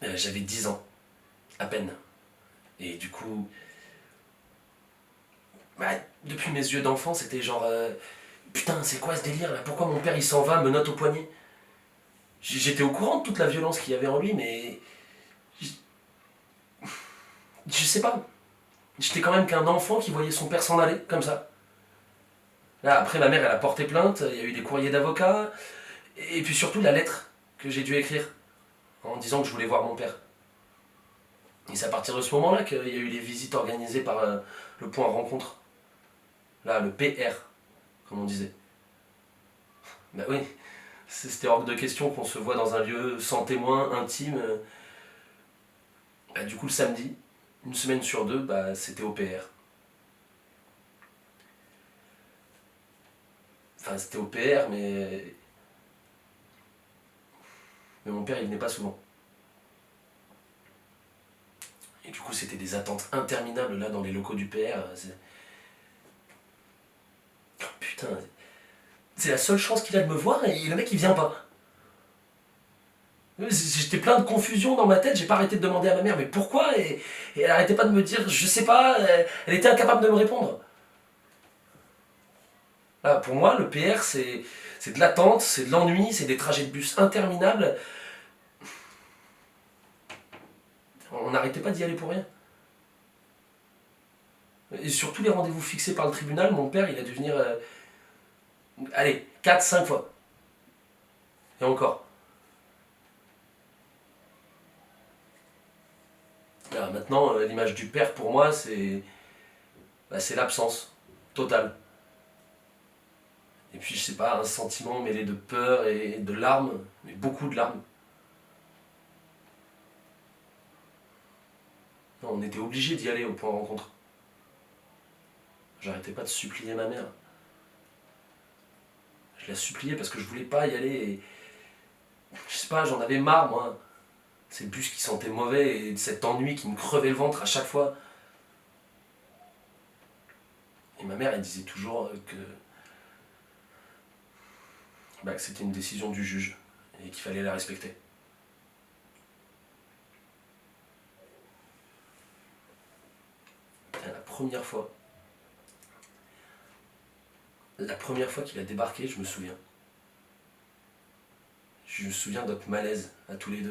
J'avais 10 ans, à peine. Et du coup, bah, depuis mes yeux d'enfant, c'était genre... putain, c'est quoi ce délire là? Pourquoi mon père il s'en va, me note au poignet? J'étais au courant de toute la violence qu'il y avait en lui, mais... Je, je sais pas. J'étais quand même qu'un enfant qui voyait son père s'en aller, comme ça. Là, après, ma mère, elle a porté plainte, il y a eu des courriers d'avocats, et puis surtout la lettre que j'ai dû écrire, en disant que je voulais voir mon père. Et c'est à partir de ce moment-là qu'il y a eu les visites organisées par le point rencontre. Là, le PR, comme on disait. Bah oui, c'était hors de question qu'on se voit dans un lieu sans témoin, intime. Bah, du coup, le samedi, une semaine sur deux, bah, c'était au PR. Enfin, c'était au PR, mais mon père, il venait pas souvent. Et du coup, c'était des attentes interminables là dans les locaux du PR. Oh, putain, c'est la seule chance qu'il a de me voir et le mec il vient pas. J'étais plein de confusion dans ma tête, j'ai pas arrêté de demander à ma mère mais pourquoi et elle arrêtait pas de me dire je sais pas, elle était incapable de me répondre. Là, pour moi, le PR c'est de l'attente, c'est de l'ennui, c'est des trajets de bus interminables. On n'arrêtait pas d'y aller pour rien. Et sur tous les rendez-vous fixés par le tribunal, mon père il a dû venir, allez, 4 5 fois. Et encore. Là, maintenant, l'image du père pour moi c'est l'absence totale. Et puis, je sais pas, un sentiment mêlé de peur et de larmes, mais beaucoup de larmes. Non, on était obligé d'y aller au point de rencontre. J'arrêtais pas de supplier ma mère. Je la suppliais parce que je voulais pas y aller et je sais pas, j'en avais marre moi. Ces bus qui sentaient mauvais et de cet ennui qui me crevait le ventre à chaque fois. Et ma mère, elle disait toujours que c'était une décision du juge et qu'il fallait la respecter. Et la première fois qu'il a débarqué, je me souviens. Je me souviens de notre malaise à tous les deux.